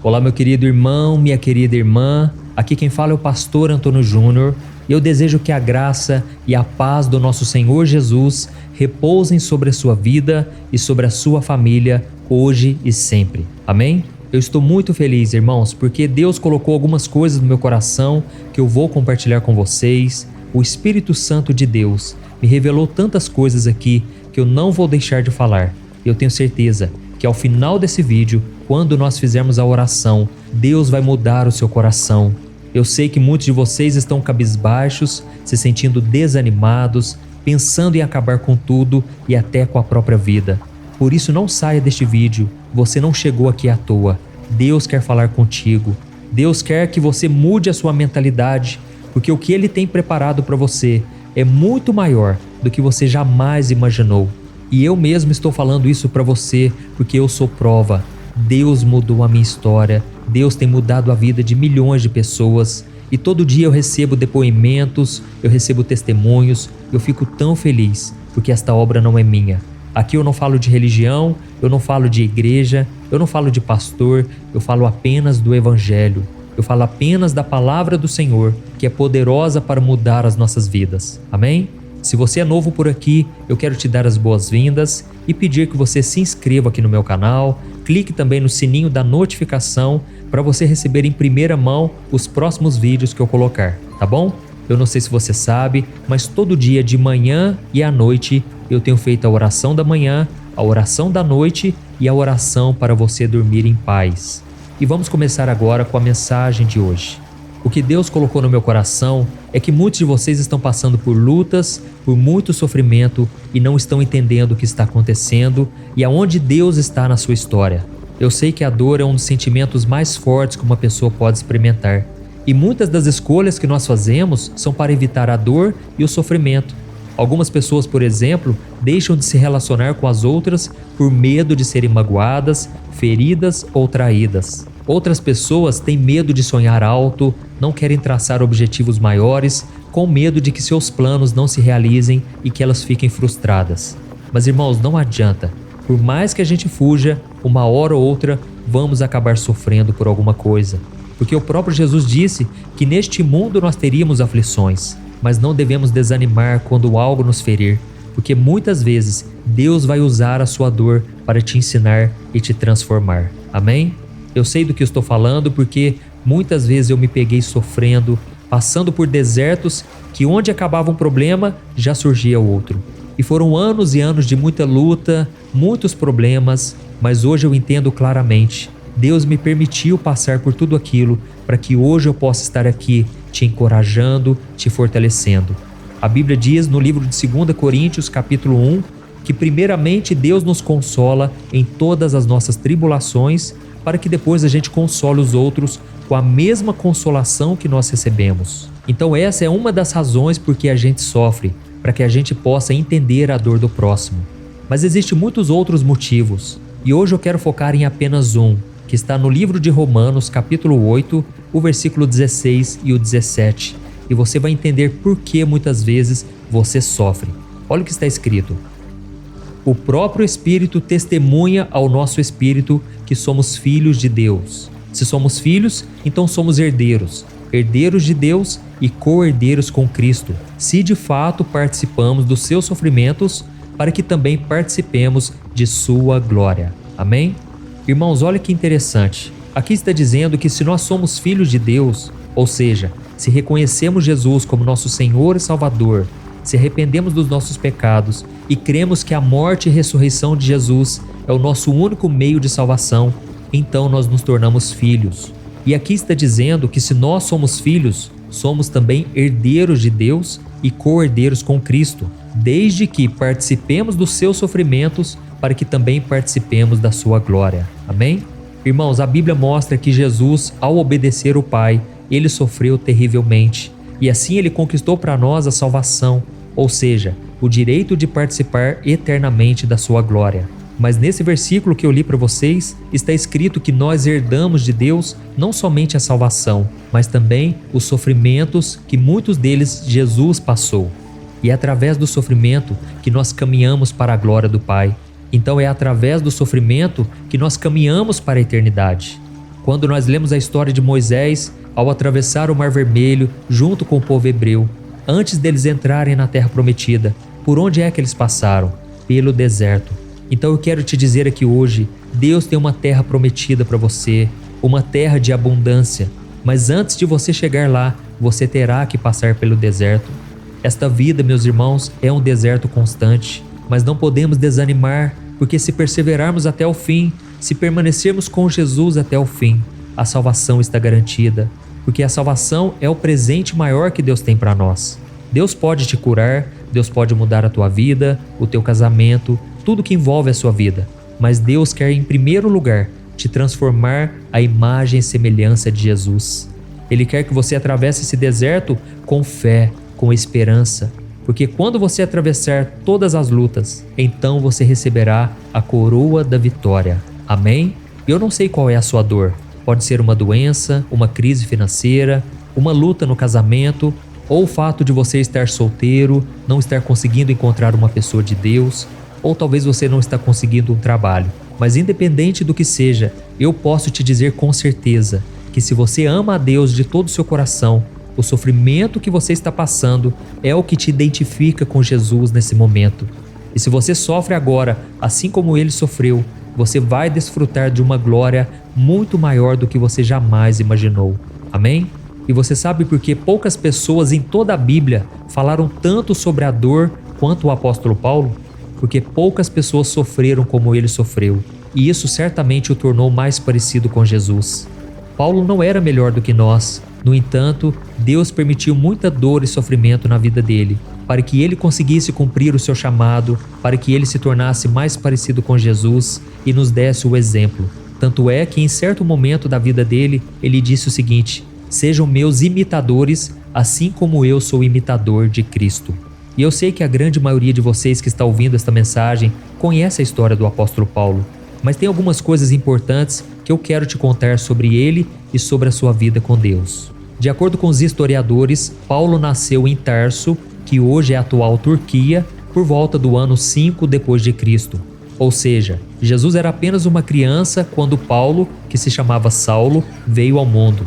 Olá, meu querido irmão, minha querida irmã. Aqui quem fala é o pastor Antônio Júnior e eu desejo que a graça e a paz do nosso Senhor Jesus repousem sobre a sua vida e sobre a sua família hoje e sempre. Amém? Eu estou muito feliz, irmãos, porque Deus colocou algumas coisas no meu coração que eu vou compartilhar com vocês. O Espírito Santo de Deus me revelou tantas coisas aqui que eu não vou deixar de falar. Eu tenho certeza que ao final desse vídeo, quando nós fizermos a oração, Deus vai mudar o seu coração. Eu sei que muitos de vocês estão cabisbaixos, se sentindo desanimados, pensando em acabar com tudo e até com a própria vida. Por isso não saia deste vídeo, você não chegou aqui à toa. Deus quer falar contigo. Deus quer que você mude a sua mentalidade, porque o que Ele tem preparado para você é muito maior do que você jamais imaginou. E eu mesmo estou falando isso para você porque eu sou prova. Deus mudou a minha história, Deus tem mudado a vida de milhões de pessoas e todo dia eu recebo depoimentos, eu recebo testemunhos, eu fico tão feliz porque esta obra não é minha. Aqui eu não falo de religião, eu não falo de igreja, eu não falo de pastor, eu falo apenas do Evangelho. Eu falo apenas da palavra do Senhor, que é poderosa para mudar as nossas vidas. Amém? Se você é novo por aqui, eu quero te dar as boas-vindas e pedir que você se inscreva aqui no meu canal, clique também no sininho da notificação para você receber em primeira mão os próximos vídeos que eu colocar, tá bom? Eu não sei se você sabe, mas todo dia de manhã e à noite eu tenho feito a oração da manhã, a oração da noite e a oração para você dormir em paz. E vamos começar agora com a mensagem de hoje. O que Deus colocou no meu coração é que muitos de vocês estão passando por lutas, por muito sofrimento e não estão entendendo o que está acontecendo e aonde Deus está na sua história. Eu sei que a dor é um dos sentimentos mais fortes que uma pessoa pode experimentar. E muitas das escolhas que nós fazemos são para evitar a dor e o sofrimento. Algumas pessoas, por exemplo, deixam de se relacionar com as outras por medo de serem magoadas, feridas ou traídas. Outras pessoas têm medo de sonhar alto, não querem traçar objetivos maiores, com medo de que seus planos não se realizem e que elas fiquem frustradas. Mas irmãos, não adianta. Por mais que a gente fuja, uma hora ou outra vamos acabar sofrendo por alguma coisa. Porque o próprio Jesus disse que neste mundo nós teríamos aflições, mas não devemos desanimar quando algo nos ferir, porque muitas vezes Deus vai usar a sua dor para te ensinar e te transformar. Amém? Eu sei do que eu estou falando porque muitas vezes eu me peguei sofrendo, passando por desertos que onde acabava um problema já surgia outro. E foram anos e anos de muita luta, muitos problemas, mas hoje eu entendo claramente. Deus me permitiu passar por tudo aquilo para que hoje eu possa estar aqui te encorajando, te fortalecendo. A Bíblia diz no livro de 2 Coríntios, capítulo 1, que primeiramente Deus nos consola em todas as nossas tribulações, para que depois a gente console os outros com a mesma consolação que nós recebemos. Então essa é uma das razões por que a gente sofre, para que a gente possa entender a dor do próximo. Mas existem muitos outros motivos, e hoje eu quero focar em apenas um, que está no livro de Romanos, capítulo 8, o versículo 16 e o 17, e você vai entender por que muitas vezes você sofre. Olha o que está escrito. O próprio Espírito testemunha ao nosso espírito que somos filhos de Deus. Se somos filhos, então somos herdeiros, herdeiros de Deus e co-herdeiros com Cristo, se de fato participamos dos seus sofrimentos, para que também participemos de sua glória. Amém? Irmãos, olha que interessante. Aqui está dizendo que se nós somos filhos de Deus, ou seja, se reconhecemos Jesus como nosso Senhor e Salvador, se arrependemos dos nossos pecados e cremos que a morte e ressurreição de Jesus é o nosso único meio de salvação, então nós nos tornamos filhos. E aqui está dizendo que se nós somos filhos, somos também herdeiros de Deus e co-herdeiros com Cristo, desde que participemos dos seus sofrimentos para que também participemos da sua glória. Amém? Irmãos, a Bíblia mostra que Jesus, ao obedecer o Pai, ele sofreu terrivelmente e assim ele conquistou para nós a salvação, ou seja, o direito de participar eternamente da sua glória. Mas nesse versículo que eu li para vocês, está escrito que nós herdamos de Deus não somente a salvação, mas também os sofrimentos que muitos deles Jesus passou. E é através do sofrimento que nós caminhamos para a glória do Pai. Então é através do sofrimento que nós caminhamos para a eternidade. Quando nós lemos a história de Moisés ao atravessar o Mar Vermelho junto com o povo hebreu, antes deles entrarem na Terra Prometida, por onde é que eles passaram? Pelo deserto. Então eu quero te dizer aqui hoje, Deus tem uma terra prometida para você, uma terra de abundância, mas antes de você chegar lá, você terá que passar pelo deserto. Esta vida, meus irmãos, é um deserto constante, mas não podemos desanimar, porque se perseverarmos até o fim, se permanecermos com Jesus até o fim, a salvação está garantida, porque a salvação é o presente maior que Deus tem para nós. Deus pode te curar, Deus pode mudar a tua vida, o teu casamento, tudo que envolve a sua vida, mas Deus quer em primeiro lugar te transformar à imagem e semelhança de Jesus. Ele quer que você atravesse esse deserto com fé, com esperança, porque quando você atravessar todas as lutas, então você receberá a coroa da vitória. Amém? Eu não sei qual é a sua dor. Pode ser uma doença, uma crise financeira, uma luta no casamento, ou o fato de você estar solteiro, não estar conseguindo encontrar uma pessoa de Deus, ou talvez você não está conseguindo um trabalho. Mas independente do que seja, eu posso te dizer com certeza que se você ama a Deus de todo o seu coração, o sofrimento que você está passando é o que te identifica com Jesus nesse momento. E se você sofre agora, assim como ele sofreu, você vai desfrutar de uma glória muito maior do que você jamais imaginou. Amém? E você sabe por que poucas pessoas em toda a Bíblia falaram tanto sobre a dor quanto o apóstolo Paulo? Porque poucas pessoas sofreram como ele sofreu, e isso certamente o tornou mais parecido com Jesus. Paulo não era melhor do que nós, no entanto, Deus permitiu muita dor e sofrimento na vida dele, para que ele conseguisse cumprir o seu chamado, para que ele se tornasse mais parecido com Jesus e nos desse o exemplo. Tanto é que em certo momento da vida dele, ele disse o seguinte: sejam meus imitadores, assim como eu sou imitador de Cristo. E eu sei que a grande maioria de vocês que está ouvindo esta mensagem conhece a história do apóstolo Paulo, mas tem algumas coisas importantes que eu quero te contar sobre ele e sobre a sua vida com Deus. De acordo com os historiadores, Paulo nasceu em Tarso, que hoje é a atual Turquia, por volta do ano 5 depois de Cristo. Ou seja, Jesus era apenas uma criança quando Paulo, que se chamava Saulo, veio ao mundo.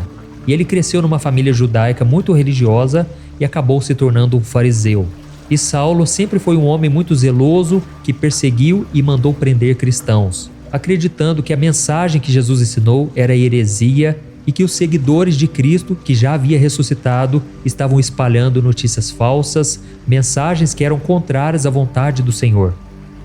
E ele cresceu numa família judaica muito religiosa e acabou se tornando um fariseu. E Saulo sempre foi um homem muito zeloso que perseguiu e mandou prender cristãos, acreditando que a mensagem que Jesus ensinou era heresia e que os seguidores de Cristo, que já havia ressuscitado, estavam espalhando notícias falsas, mensagens que eram contrárias à vontade do Senhor.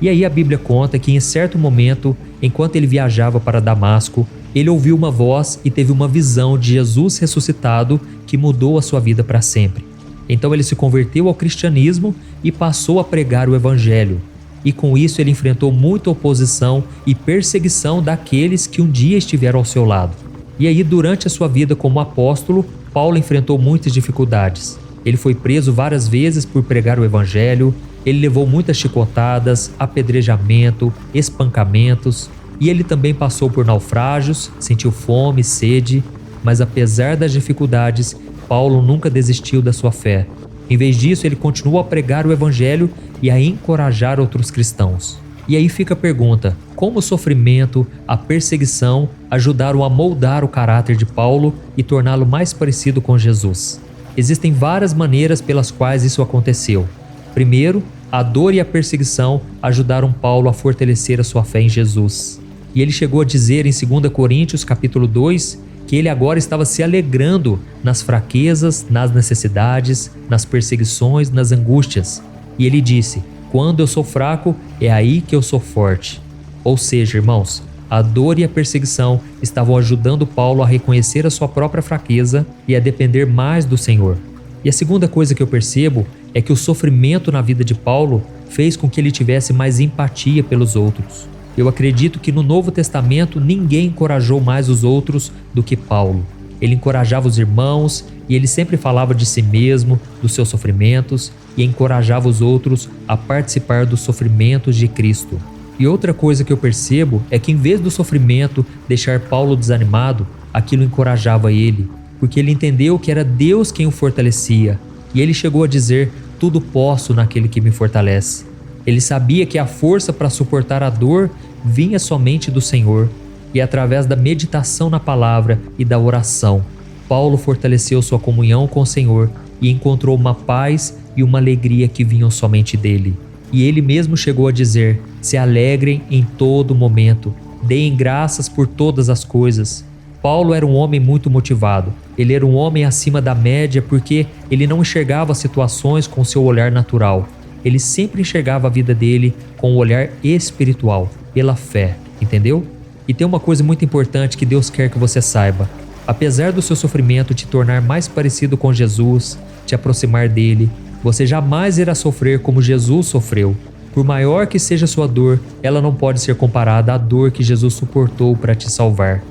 E aí a Bíblia conta que em certo momento, enquanto ele viajava para Damasco, ele ouviu uma voz e teve uma visão de Jesus ressuscitado que mudou a sua vida para sempre. Então ele se converteu ao cristianismo e passou a pregar o evangelho. E com isso ele enfrentou muita oposição e perseguição daqueles que um dia estiveram ao seu lado. E aí, durante a sua vida como apóstolo, Paulo enfrentou muitas dificuldades. Ele foi preso várias vezes por pregar o evangelho, ele levou muitas chicotadas, apedrejamento, espancamentos, e ele também passou por naufrágios, sentiu fome, sede, mas apesar das dificuldades, Paulo nunca desistiu da sua fé. Em vez disso, ele continuou a pregar o evangelho e a encorajar outros cristãos. E aí fica a pergunta: como o sofrimento, a perseguição ajudaram a moldar o caráter de Paulo e torná-lo mais parecido com Jesus? Existem várias maneiras pelas quais isso aconteceu. Primeiro, a dor e a perseguição ajudaram Paulo a fortalecer a sua fé em Jesus. E ele chegou a dizer em 2 Coríntios capítulo 2, que ele agora estava se alegrando nas fraquezas, nas necessidades, nas perseguições, nas angústias. E ele disse: quando eu sou fraco, é aí que eu sou forte. Ou seja, irmãos, a dor e a perseguição estavam ajudando Paulo a reconhecer a sua própria fraqueza e a depender mais do Senhor. E a segunda coisa que eu percebo é que o sofrimento na vida de Paulo fez com que ele tivesse mais empatia pelos outros. Eu acredito que no Novo Testamento ninguém encorajou mais os outros do que Paulo. Ele encorajava os irmãos e ele sempre falava de si mesmo, dos seus sofrimentos, e encorajava os outros a participar dos sofrimentos de Cristo. E outra coisa que eu percebo é que em vez do sofrimento deixar Paulo desanimado, aquilo encorajava ele, porque ele entendeu que era Deus quem o fortalecia. E ele chegou a dizer: tudo posso naquele que me fortalece. Ele sabia que a força para suportar a dor vinha somente do Senhor. e através da meditação na palavra e da oração, Paulo fortaleceu sua comunhão com o Senhor e encontrou uma paz e uma alegria que vinham somente dele. E ele mesmo chegou a dizer: se alegrem em todo momento, deem graças por todas as coisas. Paulo era um homem muito motivado. Ele era um homem acima da média porque ele não enxergava situações com seu olhar natural. Ele sempre enxergava a vida dele com o olhar espiritual, pela fé, entendeu? E tem uma coisa muito importante que Deus quer que você saiba. Apesar do seu sofrimento te tornar mais parecido com Jesus, te aproximar dele, você jamais irá sofrer como Jesus sofreu. Por maior que seja sua dor, ela não pode ser comparada à dor que Jesus suportou para te salvar.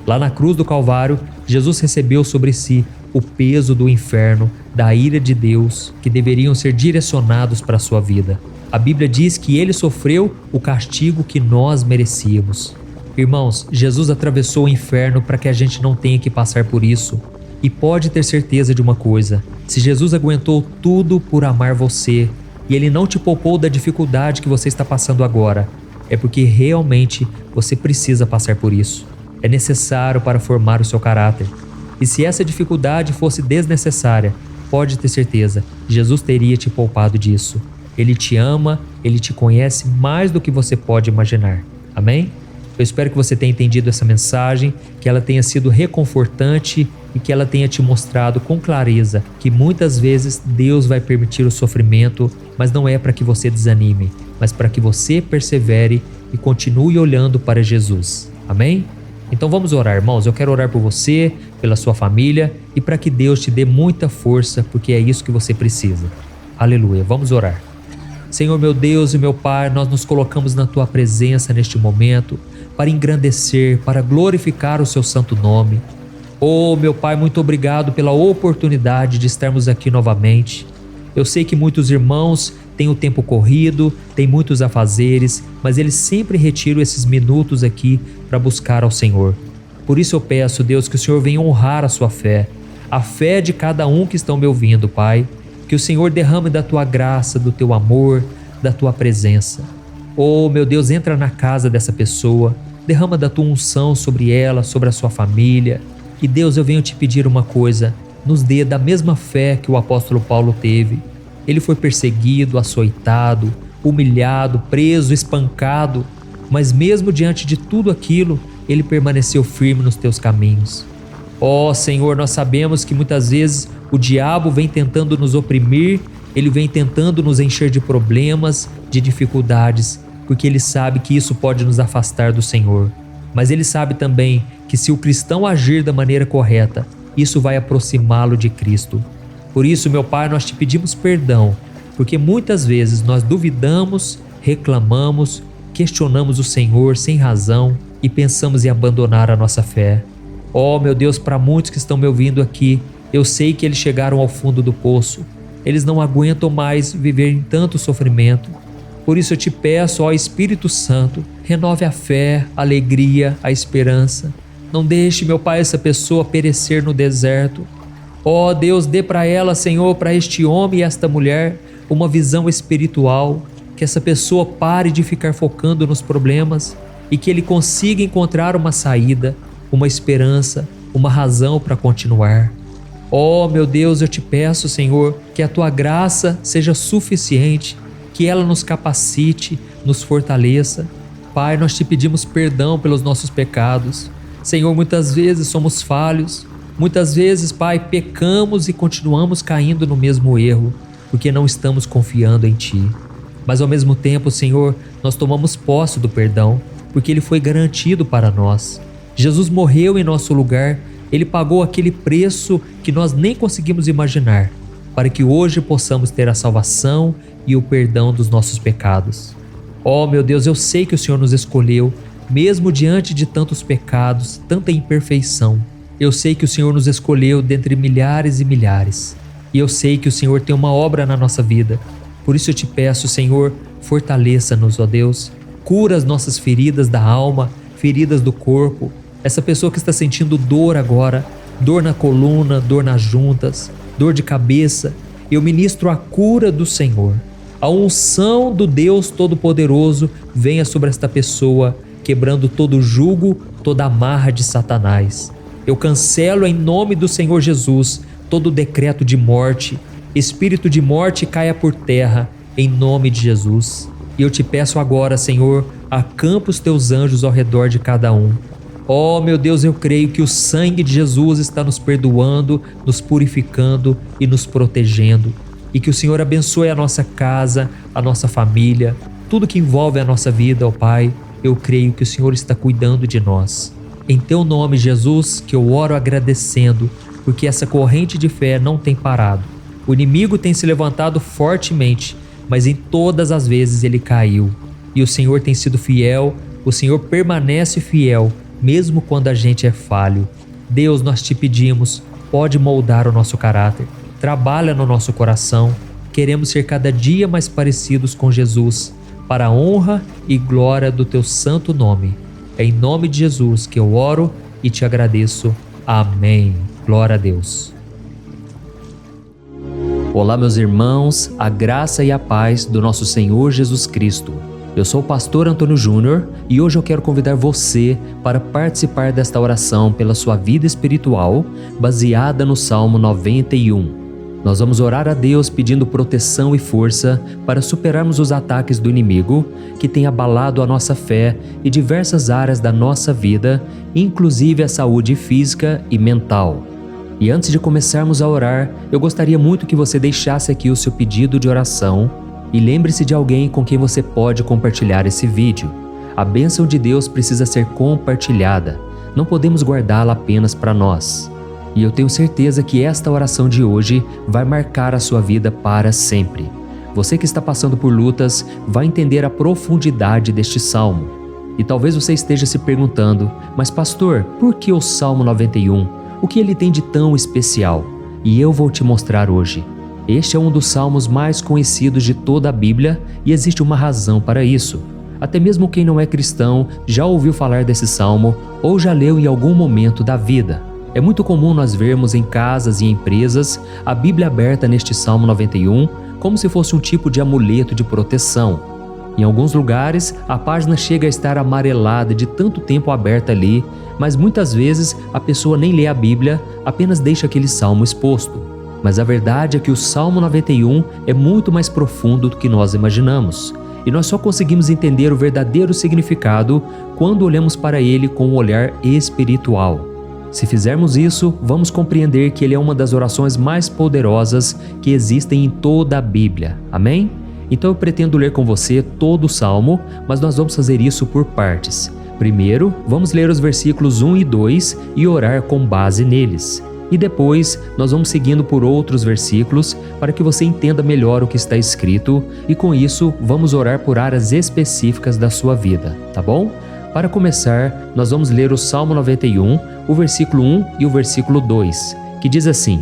Lá na cruz do Calvário, Jesus recebeu sobre si o peso do inferno, da ira de Deus, que deveriam ser direcionados para a sua vida. A Bíblia diz que ele sofreu o castigo que nós merecíamos. Irmãos, Jesus atravessou o inferno para que a gente não tenha que passar por isso. E pode ter certeza de uma coisa: se Jesus aguentou tudo por amar você e ele não te poupou da dificuldade que você está passando agora, é porque realmente você precisa passar por isso. É necessário para formar o seu caráter. E se essa dificuldade fosse desnecessária, pode ter certeza, Jesus teria te poupado disso. Ele te ama, ele te conhece mais do que você pode imaginar. Amém? Eu espero que você tenha entendido essa mensagem, que ela tenha sido reconfortante e que ela tenha te mostrado com clareza que muitas vezes Deus vai permitir o sofrimento, mas não é para que você desanime, mas para que você persevere e continue olhando para Jesus. Amém? Então vamos orar, irmãos. Eu quero orar por você, pela sua família e para que Deus te dê muita força, porque é isso que você precisa. Aleluia. Vamos orar. Senhor, meu Deus e meu Pai, nós nos colocamos na Tua presença neste momento para engrandecer, para glorificar o Seu santo nome. Oh, meu Pai, muito obrigado pela oportunidade de estarmos aqui novamente. Eu sei que muitos irmãos têm o tempo corrido, têm muitos afazeres, mas eles sempre retiram esses minutos aqui para buscar ao Senhor. Por isso eu peço, Deus, que o Senhor venha honrar a sua fé, a fé de cada um que estão me ouvindo, Pai. Que o Senhor derrame da Tua graça, do Teu amor, da Tua presença. Oh, meu Deus, entra na casa dessa pessoa, derrama da Tua unção sobre ela, sobre a sua família. E Deus, eu venho te pedir uma coisa, nos dê da mesma fé que o apóstolo Paulo teve. Ele foi perseguido, açoitado, humilhado, preso, espancado, mas mesmo diante de tudo aquilo, ele permaneceu firme nos Teus caminhos. Ó Senhor, nós sabemos que muitas vezes o diabo vem tentando nos oprimir, ele vem tentando nos encher de problemas, de dificuldades, porque ele sabe que isso pode nos afastar do Senhor. Mas ele sabe também que se o cristão agir da maneira correta, isso vai aproximá-lo de Cristo. Por isso, meu Pai, nós te pedimos perdão, porque muitas vezes nós duvidamos, reclamamos, questionamos o Senhor sem razão e pensamos em abandonar a nossa fé. Oh, meu Deus, para muitos que estão me ouvindo aqui, eu sei que eles chegaram ao fundo do poço. Eles não aguentam mais viver em tanto sofrimento. Por isso eu te peço, ó Espírito Santo, renove a fé, a alegria, a esperança. Não deixe, meu Pai, essa pessoa perecer no deserto. Ó Deus, dê para ela, Senhor, para este homem e esta mulher, uma visão espiritual, que essa pessoa pare de ficar focando nos problemas e que ele consiga encontrar uma saída, uma esperança, uma razão para continuar. Oh, meu Deus, eu te peço, Senhor, que a Tua graça seja suficiente, que ela nos capacite, nos fortaleça. Pai, nós te pedimos perdão pelos nossos pecados. Senhor, muitas vezes somos falhos, muitas vezes, Pai, pecamos e continuamos caindo no mesmo erro, porque não estamos confiando em Ti. Mas ao mesmo tempo, Senhor, nós tomamos posse do perdão, porque ele foi garantido para nós. Jesus morreu em nosso lugar, ele pagou aquele preço que nós nem conseguimos imaginar, para que hoje possamos ter a salvação e o perdão dos nossos pecados. Oh, meu Deus, eu sei que o Senhor nos escolheu, mesmo diante de tantos pecados, tanta imperfeição. Eu sei que o Senhor nos escolheu dentre milhares e milhares. E eu sei que o Senhor tem uma obra na nossa vida. Por isso eu te peço, Senhor, fortaleça-nos, ó Deus. Cura as nossas feridas da alma, feridas do corpo. Essa pessoa que está sentindo dor agora, dor na coluna, dor nas juntas, dor de cabeça, eu ministro a cura do Senhor. A unção do Deus Todo-Poderoso venha sobre esta pessoa quebrando todo jugo, toda amarra de Satanás. Eu cancelo em nome do Senhor Jesus todo decreto de morte. Espírito de morte caia por terra em nome de Jesus. E eu te peço agora, Senhor, acampa os teus anjos ao redor de cada um. Oh, meu Deus, eu creio que o sangue de Jesus está nos perdoando, nos purificando e nos protegendo. E que o Senhor abençoe a nossa casa, a nossa família, tudo que envolve a nossa vida, ó Pai. Eu creio que o Senhor está cuidando de nós. Em teu nome, Jesus, que eu oro agradecendo, porque essa corrente de fé não tem parado. O inimigo tem se levantado fortemente, mas em todas as vezes ele caiu. E o Senhor tem sido fiel, o Senhor permanece fiel, mesmo quando a gente é falho. Deus, nós te pedimos, pode moldar o nosso caráter, trabalha no nosso coração. Queremos ser cada dia mais parecidos com Jesus, para a honra e glória do teu santo nome. É em nome de Jesus que eu oro e te agradeço. Amém. Glória a Deus. Olá, meus irmãos, a graça e a paz do nosso Senhor Jesus Cristo. Eu sou o pastor Antônio Júnior e hoje eu quero convidar você para participar desta oração pela sua vida espiritual, baseada no Salmo 91. Nós vamos orar a Deus pedindo proteção e força para superarmos os ataques do inimigo que tem abalado a nossa fé e diversas áreas da nossa vida, inclusive a saúde física e mental. E antes de começarmos a orar, eu gostaria muito que você deixasse aqui o seu pedido de oração e lembre-se de alguém com quem você pode compartilhar esse vídeo. A bênção de Deus precisa ser compartilhada, não podemos guardá-la apenas para nós. E eu tenho certeza que esta oração de hoje vai marcar a sua vida para sempre. Você que está passando por lutas vai entender a profundidade deste salmo. E talvez você esteja se perguntando, mas pastor, por que o Salmo 91? O que ele tem de tão especial? E eu vou te mostrar hoje. Este é um dos salmos mais conhecidos de toda a Bíblia e existe uma razão para isso. Até mesmo quem não é cristão já ouviu falar desse salmo ou já leu em algum momento da vida. É muito comum nós vermos em casas e empresas a Bíblia aberta neste Salmo 91 como se fosse um tipo de amuleto de proteção. Em alguns lugares, a página chega a estar amarelada de tanto tempo aberta ali, mas muitas vezes a pessoa nem lê a Bíblia, apenas deixa aquele salmo exposto. Mas a verdade é que o Salmo 91 é muito mais profundo do que nós imaginamos. E nós só conseguimos entender o verdadeiro significado quando olhamos para ele com um olhar espiritual. Se fizermos isso, vamos compreender que ele é uma das orações mais poderosas que existem em toda a Bíblia. Amém? Então eu pretendo ler com você todo o Salmo, mas nós vamos fazer isso por partes. Primeiro, vamos ler os versículos 1 e 2 e orar com base neles. E depois, nós vamos seguindo por outros versículos para que você entenda melhor o que está escrito e com isso, vamos orar por áreas específicas da sua vida, tá bom? Para começar, nós vamos ler o Salmo 91, o versículo 1 e o versículo 2, que diz assim: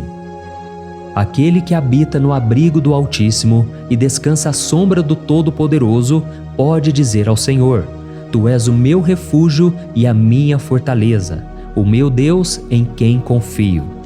Aquele que habita no abrigo do Altíssimo e descansa à sombra do Todo-Poderoso pode dizer ao Senhor: Tu és o meu refúgio e a minha fortaleza, o meu Deus em quem confio.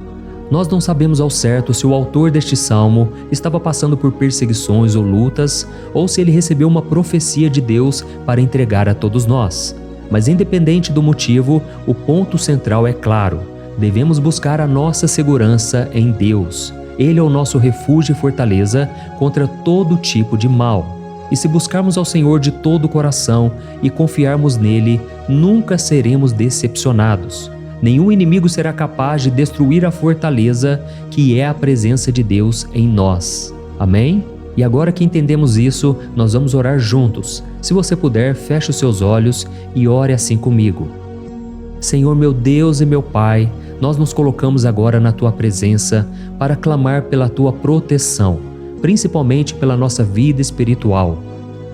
Nós não sabemos ao certo se o autor deste salmo estava passando por perseguições ou lutas, ou se ele recebeu uma profecia de Deus para entregar a todos nós. Mas independente do motivo, o ponto central é claro: devemos buscar a nossa segurança em Deus. Ele é o nosso refúgio e fortaleza contra todo tipo de mal. E se buscarmos ao Senhor de todo o coração e confiarmos nele, nunca seremos decepcionados. Nenhum inimigo será capaz de destruir a fortaleza que é a presença de Deus em nós. Amém? E agora que entendemos isso, nós vamos orar juntos. Se você puder, feche os seus olhos e ore assim comigo. Senhor meu Deus e meu Pai, nós nos colocamos agora na Tua presença para clamar pela Tua proteção, principalmente pela nossa vida espiritual.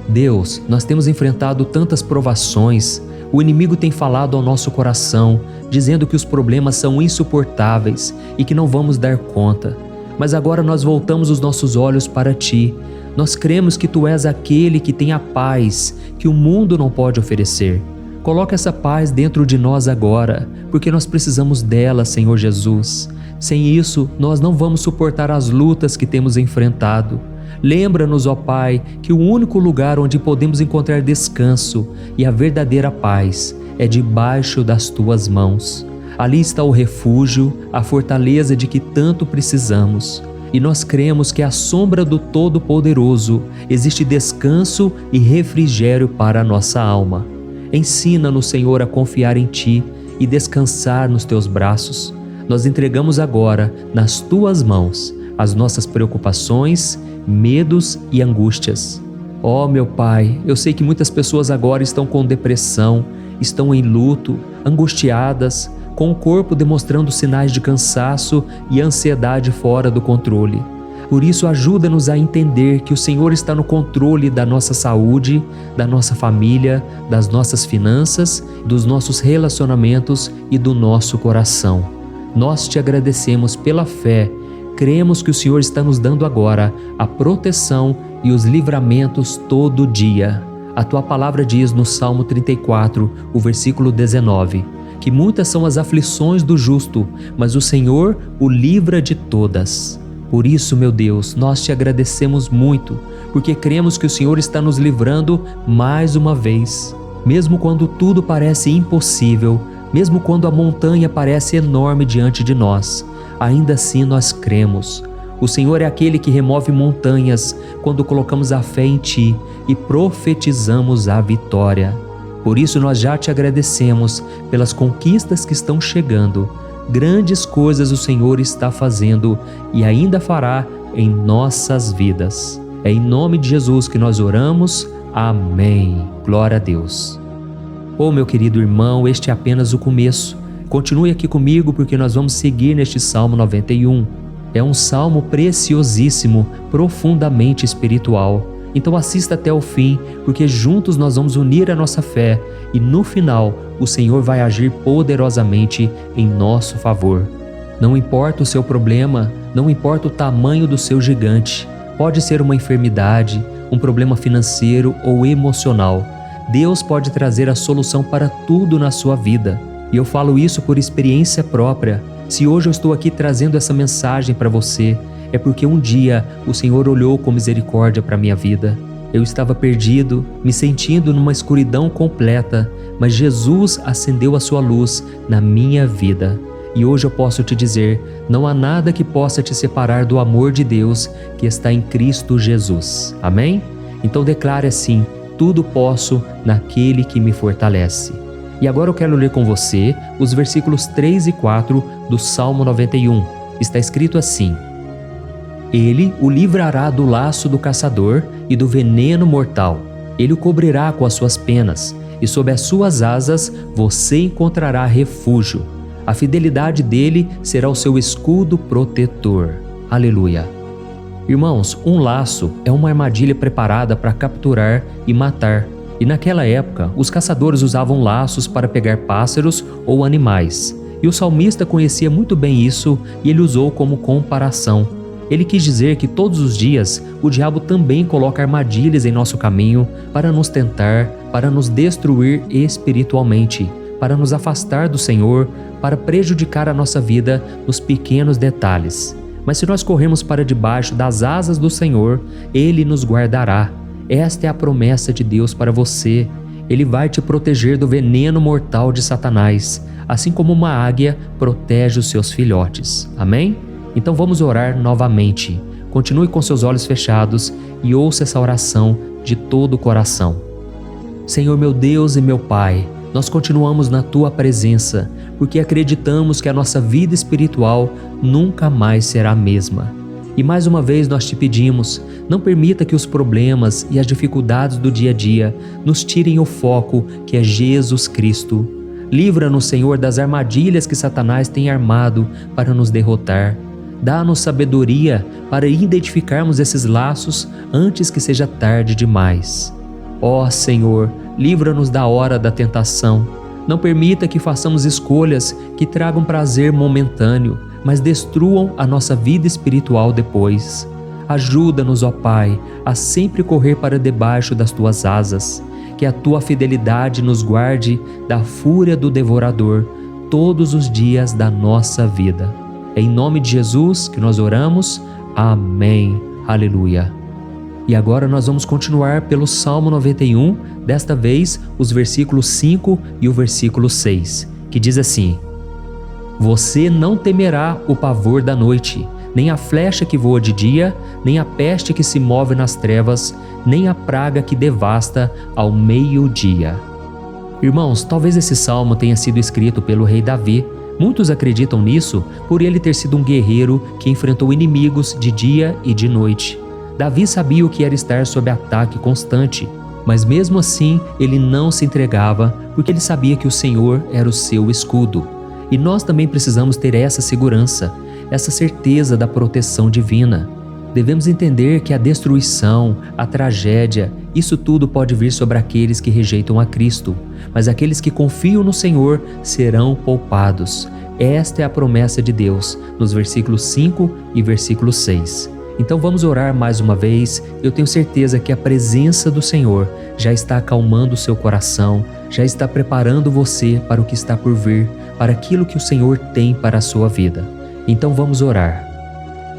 Deus, nós temos enfrentado tantas provações, o inimigo tem falado ao nosso coração, dizendo que os problemas são insuportáveis e que não vamos dar conta. Mas agora nós voltamos os nossos olhos para Ti. Nós cremos que Tu és aquele que tem a paz que o mundo não pode oferecer. Coloca essa paz dentro de nós agora, porque nós precisamos dela, Senhor Jesus. Sem isso, nós não vamos suportar as lutas que temos enfrentado. Lembra-nos, ó Pai, que o único lugar onde podemos encontrar descanso e a verdadeira paz é debaixo das Tuas mãos. Ali está o refúgio, a fortaleza de que tanto precisamos. E nós cremos que à sombra do Todo-Poderoso existe descanso e refrigério para a nossa alma. Ensina-nos, Senhor, a confiar em Ti e descansar nos Teus braços. Nós entregamos agora nas Tuas mãos as nossas preocupações, medos e angústias. Ó meu Pai, eu sei que muitas pessoas agora estão com depressão, estão em luto, angustiadas, com o corpo demonstrando sinais de cansaço e ansiedade fora do controle. Por isso, ajuda-nos a entender que o Senhor está no controle da nossa saúde, da nossa família, das nossas finanças, dos nossos relacionamentos e do nosso coração. Nós te agradecemos pela fé. Cremos que o Senhor está nos dando agora a proteção e os livramentos todo dia. A Tua palavra diz no Salmo 34, o versículo 19, que muitas são as aflições do justo, mas o Senhor o livra de todas. Por isso, meu Deus, nós te agradecemos muito, porque cremos que o Senhor está nos livrando mais uma vez. Mesmo quando tudo parece impossível, mesmo quando a montanha parece enorme diante de nós, ainda assim nós cremos. O Senhor é aquele que remove montanhas quando colocamos a fé em Ti e profetizamos a vitória. Por isso nós já te agradecemos pelas conquistas que estão chegando. Grandes coisas o Senhor está fazendo e ainda fará em nossas vidas. É em nome de Jesus que nós oramos. Amém. Glória a Deus. Oh, meu querido irmão, este é apenas o começo. Continue aqui comigo porque nós vamos seguir neste Salmo 91. É um salmo preciosíssimo, profundamente espiritual. Então assista até o fim, porque juntos nós vamos unir a nossa fé e no final o Senhor vai agir poderosamente em nosso favor. Não importa o seu problema, não importa o tamanho do seu gigante, pode ser uma enfermidade, um problema financeiro ou emocional. Deus pode trazer a solução para tudo na sua vida. E eu falo isso por experiência própria. Se hoje eu estou aqui trazendo essa mensagem para você, é porque um dia o Senhor olhou com misericórdia para a minha vida. Eu estava perdido, me sentindo numa escuridão completa, mas Jesus acendeu a sua luz na minha vida. E hoje eu posso te dizer, não há nada que possa te separar do amor de Deus que está em Cristo Jesus. Amém? Então declare assim, tudo posso naquele que me fortalece. E agora eu quero ler com você os versículos 3 e 4 do Salmo 91. Está escrito assim: Ele o livrará do laço do caçador e do veneno mortal. Ele o cobrirá com as suas penas, e sob as suas asas você encontrará refúgio. A fidelidade dele será o seu escudo protetor. Aleluia. Irmãos, um laço é uma armadilha preparada para capturar e matar. E naquela época, os caçadores usavam laços para pegar pássaros ou animais. E o salmista conhecia muito bem isso e ele usou como comparação. Ele quis dizer que todos os dias o diabo também coloca armadilhas em nosso caminho para nos tentar, para nos destruir espiritualmente, para nos afastar do Senhor, para prejudicar a nossa vida nos pequenos detalhes. Mas se nós corrermos para debaixo das asas do Senhor, Ele nos guardará. Esta é a promessa de Deus para você. Ele vai te proteger do veneno mortal de Satanás, assim como uma águia protege os seus filhotes. Amém? Então vamos orar novamente. Continue com seus olhos fechados e ouça essa oração de todo o coração. Senhor meu Deus e meu Pai, nós continuamos na Tua presença, porque acreditamos que a nossa vida espiritual nunca mais será a mesma. E mais uma vez nós te pedimos, não permita que os problemas e as dificuldades do dia a dia nos tirem o foco que é Jesus Cristo. Livra-nos, Senhor, das armadilhas que Satanás tem armado para nos derrotar. Dá-nos sabedoria para identificarmos esses laços antes que seja tarde demais. Ó Senhor, livra-nos da hora da tentação. Não permita que façamos escolhas que tragam prazer momentâneo, mas destruam a nossa vida espiritual depois. Ajuda-nos, ó Pai, a sempre correr para debaixo das Tuas asas, que a Tua fidelidade nos guarde da fúria do devorador todos os dias da nossa vida. É em nome de Jesus que nós oramos. Amém. Aleluia. E agora nós vamos continuar pelo Salmo 91, desta vez os versículos 5 e o versículo 6, que diz assim: Você não temerá o pavor da noite, nem a flecha que voa de dia, nem a peste que se move nas trevas, nem a praga que devasta ao meio-dia. Irmãos, talvez esse salmo tenha sido escrito pelo rei Davi. Muitos acreditam nisso por ele ter sido um guerreiro que enfrentou inimigos de dia e de noite. Davi sabia o que era estar sob ataque constante, mas mesmo assim ele não se entregava porque ele sabia que o Senhor era o seu escudo. E nós também precisamos ter essa segurança, essa certeza da proteção divina. Devemos entender que a destruição, a tragédia, isso tudo pode vir sobre aqueles que rejeitam a Cristo, mas aqueles que confiam no Senhor serão poupados. Esta é a promessa de Deus, nos versículos 5 e versículo 6. Então vamos orar mais uma vez. Eu tenho certeza que a presença do Senhor já está acalmando o seu coração, já está preparando você para o que está por vir, para aquilo que o Senhor tem para a sua vida. Então vamos orar.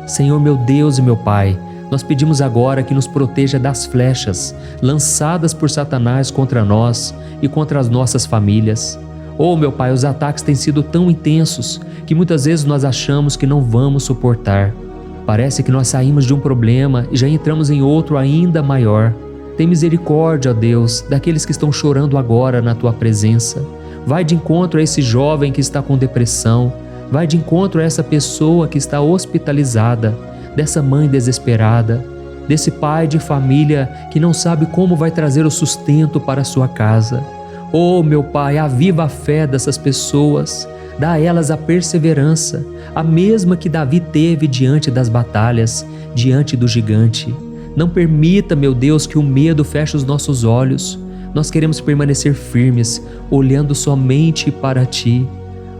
Senhor meu Deus e meu Pai, nós pedimos agora que nos proteja das flechas lançadas por Satanás contra nós e contra as nossas famílias. Oh meu Pai, os ataques têm sido tão intensos que muitas vezes nós achamos que não vamos suportar. Parece que nós saímos de um problema e já entramos em outro ainda maior. Tem misericórdia, ó Deus, daqueles que estão chorando agora na Tua presença. Vai de encontro a esse jovem que está com depressão. Vai de encontro a essa pessoa que está hospitalizada, dessa mãe desesperada, desse pai de família que não sabe como vai trazer o sustento para a sua casa. Oh, meu Pai, aviva a fé dessas pessoas. Dá a elas a perseverança, a mesma que Davi teve diante das batalhas, diante do gigante. Não permita, meu Deus, que o medo feche os nossos olhos. Nós queremos permanecer firmes, olhando somente para Ti.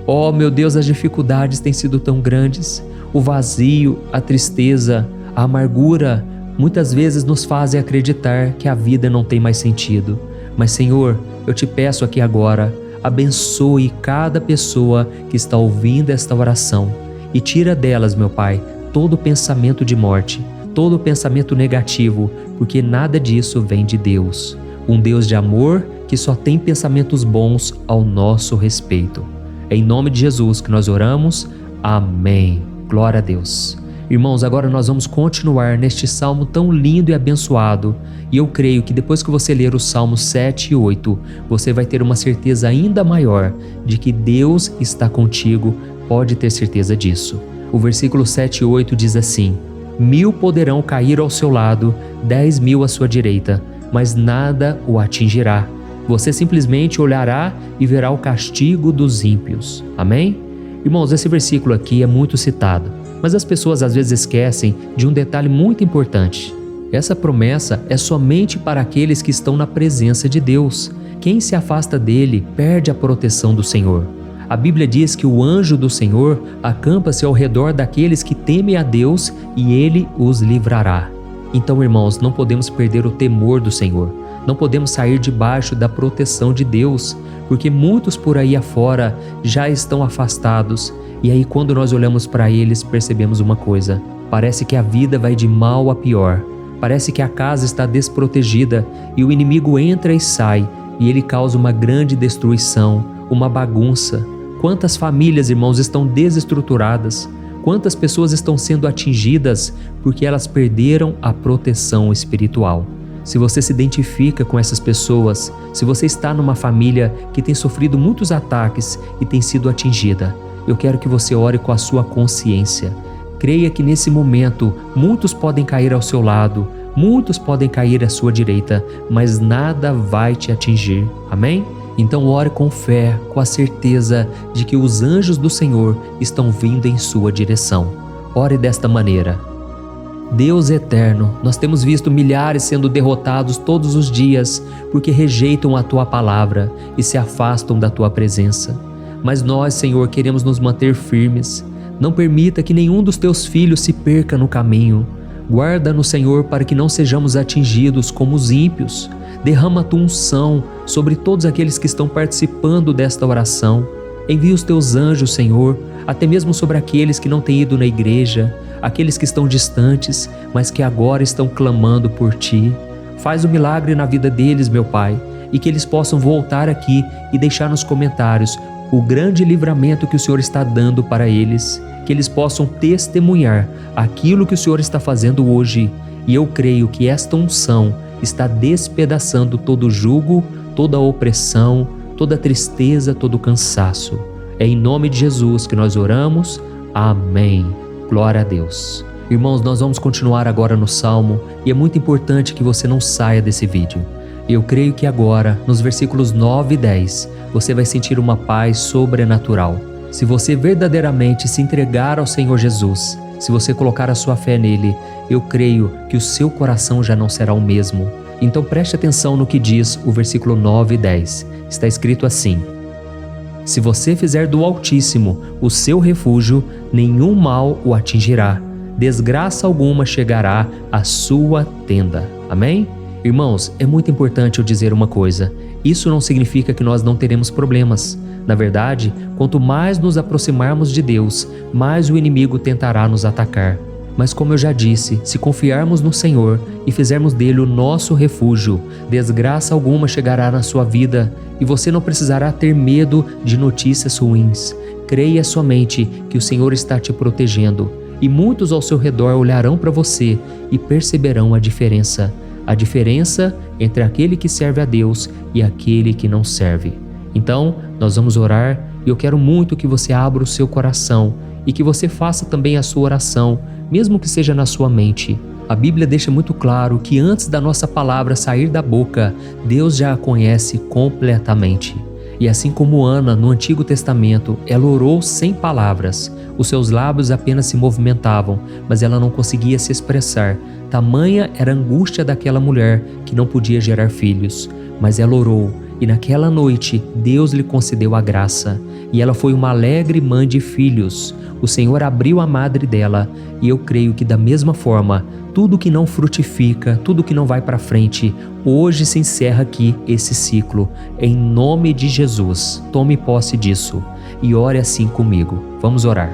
Oh, meu Deus, as dificuldades têm sido tão grandes. O vazio, a tristeza, a amargura, muitas vezes nos fazem acreditar que a vida não tem mais sentido. Mas, Senhor, eu Te peço aqui agora, abençoe cada pessoa que está ouvindo esta oração e tira delas, meu Pai, todo pensamento de morte, todo pensamento negativo, porque nada disso vem de Deus. Um Deus de amor que só tem pensamentos bons ao nosso respeito. É em nome de Jesus que nós oramos. Amém. Glória a Deus. Irmãos, agora nós vamos continuar neste salmo tão lindo e abençoado. E eu creio que depois que você ler os salmos 7 e 8, você vai ter uma certeza ainda maior de que Deus está contigo. Pode ter certeza disso. O versículo 7 e 8 diz assim: 1000 poderão cair ao seu lado, 10.000 à sua direita, mas nada o atingirá. Você simplesmente olhará e verá o castigo dos ímpios. Amém? Irmãos, esse versículo aqui é muito citado, mas as pessoas às vezes esquecem de um detalhe muito importante. Essa promessa é somente para aqueles que estão na presença de Deus. Quem se afasta dele perde a proteção do Senhor. A Bíblia diz que o anjo do Senhor acampa-se ao redor daqueles que temem a Deus e ele os livrará. Então, irmãos, não podemos perder o temor do Senhor. Não podemos sair debaixo da proteção de Deus, porque muitos por aí afora já estão afastados. E aí, quando nós olhamos para eles, percebemos uma coisa: parece que a vida vai de mal a pior. Parece que a casa está desprotegida e o inimigo entra e sai e ele causa uma grande destruição, uma bagunça. Quantas famílias, irmãos, estão desestruturadas? Quantas pessoas estão sendo atingidas porque elas perderam a proteção espiritual? Se você se identifica com essas pessoas, se você está numa família que tem sofrido muitos ataques e tem sido atingida, eu quero que você ore com a sua consciência. Creia que nesse momento muitos podem cair ao seu lado, muitos podem cair à sua direita, mas nada vai te atingir. Amém? Então ore com fé, com a certeza de que os anjos do Senhor estão vindo em sua direção. Ore desta maneira: Deus eterno, nós temos visto milhares sendo derrotados todos os dias porque rejeitam a Tua palavra e se afastam da Tua presença. Mas nós, Senhor, queremos nos manter firmes. Não permita que nenhum dos Teus filhos se perca no caminho. Guarda-nos, Senhor, para que não sejamos atingidos como os ímpios. Derrama a Tua unção sobre todos aqueles que estão participando desta oração. Envia os Teus anjos, Senhor, até mesmo sobre aqueles que não têm ido na igreja, aqueles que estão distantes, mas que agora estão clamando por Ti. Faz o milagre na vida deles, meu Pai, e que eles possam voltar aqui e deixar nos comentários o grande livramento que o Senhor está dando para eles, que eles possam testemunhar aquilo que o Senhor está fazendo hoje. E eu creio que esta unção está despedaçando todo jugo, toda opressão, toda tristeza, todo cansaço. É em nome de Jesus que nós oramos. Amém. Glória a Deus. Irmãos, nós vamos continuar agora no Salmo e é muito importante que você não saia desse vídeo. Eu creio que agora, nos versículos 9 e 10, você vai sentir uma paz sobrenatural. Se você verdadeiramente se entregar ao Senhor Jesus, se você colocar a sua fé nele, eu creio que o seu coração já não será o mesmo. Então preste atenção no que diz o versículo 9 e 10. Está escrito assim: se você fizer do Altíssimo o seu refúgio, nenhum mal o atingirá, desgraça alguma chegará à sua tenda. Amém? Irmãos, é muito importante eu dizer uma coisa. Isso não significa que nós não teremos problemas. Na verdade, quanto mais nos aproximarmos de Deus, mais o inimigo tentará nos atacar. Mas como eu já disse, se confiarmos no Senhor e fizermos dele o nosso refúgio, desgraça alguma chegará na sua vida e você não precisará ter medo de notícias ruins. Creia somente que o Senhor está te protegendo e muitos ao seu redor olharão para você e perceberão a diferença entre aquele que serve a Deus e aquele que não serve. Então, nós vamos orar e eu quero muito que você abra o seu coração e que você faça também a sua oração, mesmo que seja na sua mente. A Bíblia deixa muito claro que antes da nossa palavra sair da boca, Deus já a conhece completamente. E assim como Ana, no Antigo Testamento, ela orou sem palavras. Os seus lábios apenas se movimentavam, mas ela não conseguia se expressar. Tamanha era a angústia daquela mulher que não podia gerar filhos. Mas ela orou, e naquela noite Deus lhe concedeu a graça. E ela foi uma alegre mãe de filhos. O Senhor abriu a madre dela, e eu creio que da mesma forma, tudo que não frutifica, tudo que não vai para frente, hoje se encerra aqui esse ciclo. Em nome de Jesus, tome posse disso e ore assim comigo. Vamos orar.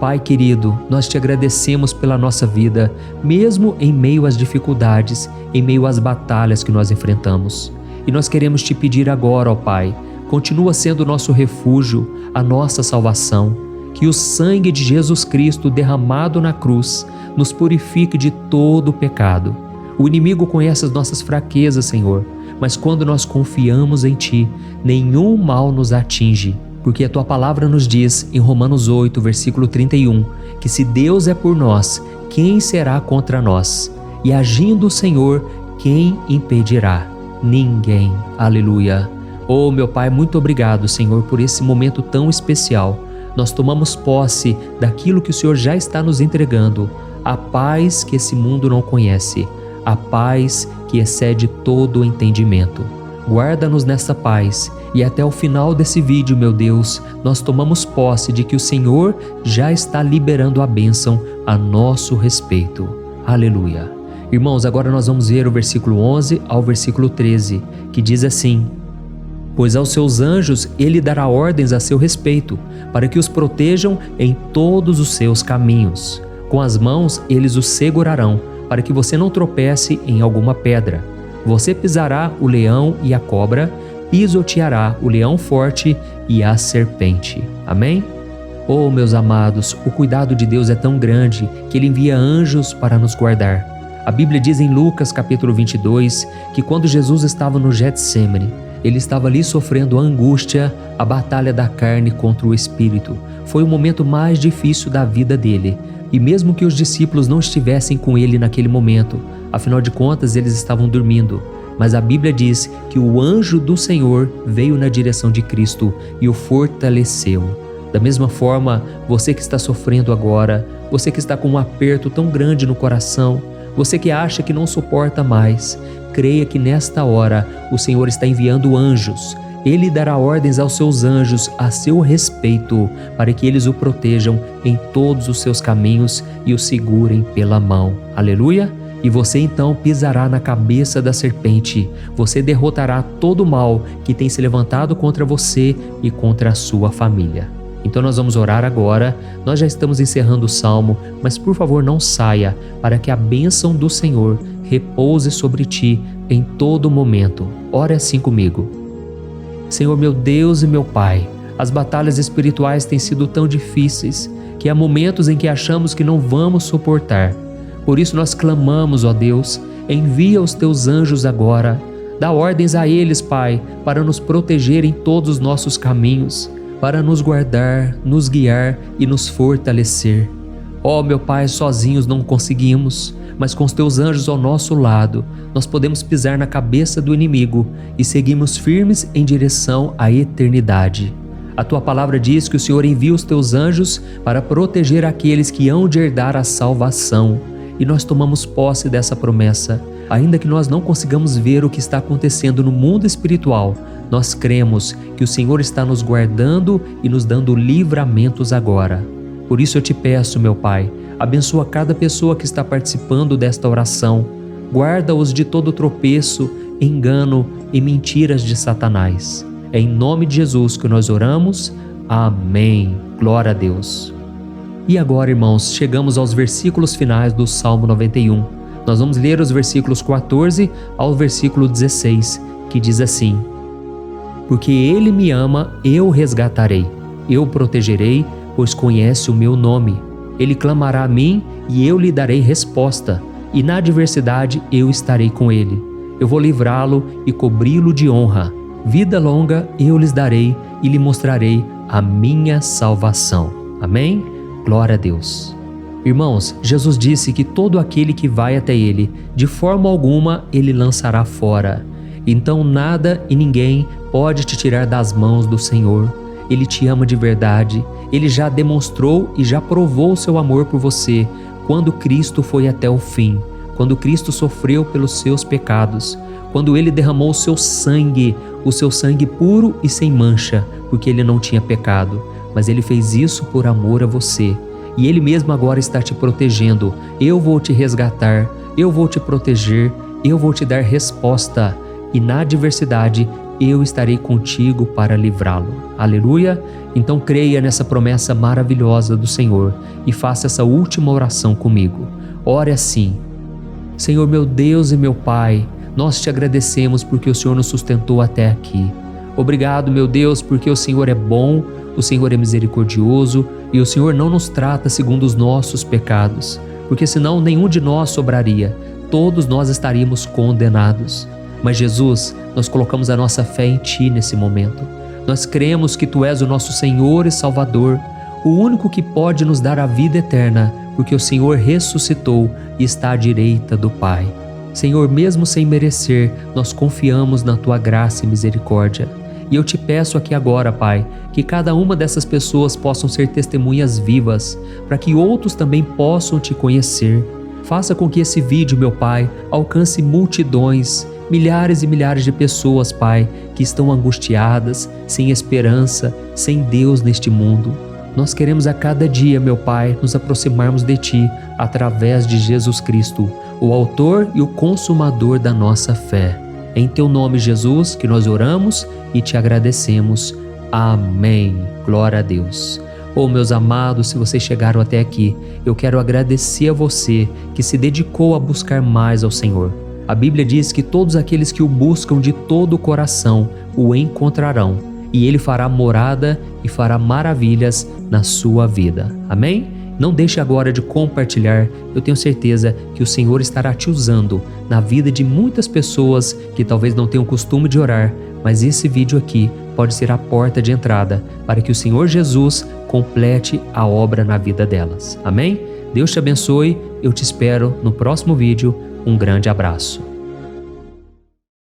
Pai querido, nós te agradecemos pela nossa vida, mesmo em meio às dificuldades, em meio às batalhas que nós enfrentamos. E nós queremos te pedir agora, ó Pai, continua sendo o nosso refúgio, a nossa salvação. Que o sangue de Jesus Cristo derramado na cruz nos purifique de todo o pecado. O inimigo conhece as nossas fraquezas, Senhor, mas quando nós confiamos em Ti, nenhum mal nos atinge. Porque a Tua palavra nos diz, em Romanos 8, versículo 31, que se Deus é por nós, quem será contra nós? E agindo o Senhor, quem impedirá? Ninguém. Aleluia. Oh, meu Pai, muito obrigado, Senhor, por esse momento tão especial. Nós tomamos posse daquilo que o Senhor já está nos entregando, a paz que esse mundo não conhece, a paz que excede todo o entendimento. Guarda-nos nessa paz e até o final desse vídeo, meu Deus, nós tomamos posse de que o Senhor já está liberando a bênção a nosso respeito. Aleluia. Irmãos, agora nós vamos ver o versículo 11 ao versículo 13, que diz assim: pois aos seus anjos ele dará ordens a seu respeito, para que os protejam em todos os seus caminhos. Com as mãos eles os segurarão, para que você não tropece em alguma pedra. Você pisará o leão e a cobra, pisoteará o leão forte e a serpente. Amém? Oh, meus amados, o cuidado de Deus é tão grande que Ele envia anjos para nos guardar. A Bíblia diz em Lucas capítulo 22 que quando Jesus estava no Getsêmani, Ele estava ali sofrendo a angústia, a batalha da carne contra o espírito. Foi o momento mais difícil da vida dele. E mesmo que os discípulos não estivessem com ele naquele momento, afinal de contas eles estavam dormindo, mas a Bíblia diz que o anjo do Senhor veio na direção de Cristo e o fortaleceu. Da mesma forma, você que está sofrendo agora, você que está com um aperto tão grande no coração, você que acha que não suporta mais, creia que nesta hora o Senhor está enviando anjos. Ele dará ordens aos seus anjos a seu respeito, para que eles o protejam em todos os seus caminhos e o segurem pela mão. Aleluia! E você então pisará na cabeça da serpente. Você derrotará todo o mal que tem se levantado contra você e contra a sua família. Então nós vamos orar agora, nós já estamos encerrando o Salmo, mas por favor não saia, para que a bênção do Senhor repouse sobre ti em todo momento. Ore assim comigo. Senhor meu Deus e meu Pai, as batalhas espirituais têm sido tão difíceis, que há momentos em que achamos que não vamos suportar. Por isso nós clamamos, ó Deus, envia os teus anjos agora, dá ordens a eles, Pai, para nos proteger em todos os nossos caminhos, para nos guardar, nos guiar e nos fortalecer. Ó meu Pai, sozinhos não conseguimos, mas com os teus anjos ao nosso lado, nós podemos pisar na cabeça do inimigo e seguirmos firmes em direção à eternidade. A tua palavra diz que o Senhor envia os teus anjos para proteger aqueles que hão de herdar a salvação. E nós tomamos posse dessa promessa. Ainda que nós não consigamos ver o que está acontecendo no mundo espiritual, nós cremos que o Senhor está nos guardando e nos dando livramentos agora. Por isso eu te peço, meu Pai, abençoa cada pessoa que está participando desta oração. Guarda-os de todo tropeço, engano e mentiras de Satanás. É em nome de Jesus que nós oramos. Amém. Glória a Deus. E agora, irmãos, chegamos aos versículos finais do Salmo 91. Nós vamos ler os versículos 14 ao versículo 16, que diz assim: Porque Ele me ama, eu o resgatarei, eu o protegerei, pois conhece o meu nome. Ele clamará a mim e eu lhe darei resposta, e na adversidade eu estarei com ele. Eu vou livrá-lo e cobri-lo de honra. Vida longa eu lhes darei e lhe mostrarei a minha salvação. Amém? Glória a Deus. Irmãos, Jesus disse que todo aquele que vai até Ele, de forma alguma Ele lançará fora. Então nada e ninguém pode te tirar das mãos do Senhor. Ele te ama de verdade. Ele já demonstrou e já provou o seu amor por você quando Cristo foi até o fim, quando Cristo sofreu pelos seus pecados, quando Ele derramou o seu sangue puro e sem mancha, porque Ele não tinha pecado, mas Ele fez isso por amor a você. E Ele mesmo agora está te protegendo. Eu vou te resgatar, eu vou te proteger, eu vou te dar resposta, e na adversidade eu estarei contigo para livrá-lo. Aleluia! Então creia nessa promessa maravilhosa do Senhor e faça essa última oração comigo. Ore assim: Senhor meu Deus e meu Pai, nós te agradecemos porque o Senhor nos sustentou até aqui. Obrigado, meu Deus, porque o Senhor é bom, o Senhor é misericordioso e o Senhor não nos trata segundo os nossos pecados, porque senão nenhum de nós sobraria, todos nós estaríamos condenados. Mas Jesus, nós colocamos a nossa fé em Ti nesse momento. Nós cremos que Tu és o nosso Senhor e Salvador, o único que pode nos dar a vida eterna, porque o Senhor ressuscitou e está à direita do Pai. Senhor, mesmo sem merecer, nós confiamos na Tua graça e misericórdia. E eu te peço aqui agora, Pai, que cada uma dessas pessoas possam ser testemunhas vivas, para que outros também possam Te conhecer. Faça com que esse vídeo, meu Pai, alcance multidões, milhares e milhares de pessoas, Pai, que estão angustiadas, sem esperança, sem Deus neste mundo. Nós queremos a cada dia, meu Pai, nos aproximarmos de Ti através de Jesus Cristo, o autor e o consumador da nossa fé. É em Teu nome, Jesus, que nós oramos e Te agradecemos. Amém. Glória a Deus. Oh, meus amados, se vocês chegaram até aqui, eu quero agradecer a você que se dedicou a buscar mais ao Senhor. A Bíblia diz que todos aqueles que o buscam de todo o coração o encontrarão, e Ele fará morada e fará maravilhas na sua vida. Amém? Não deixe agora de compartilhar, eu tenho certeza que o Senhor estará te usando na vida de muitas pessoas que talvez não tenham costume de orar, mas esse vídeo aqui pode ser a porta de entrada para que o Senhor Jesus complete a obra na vida delas. Amém? Deus te abençoe, eu te espero no próximo vídeo. Um grande abraço.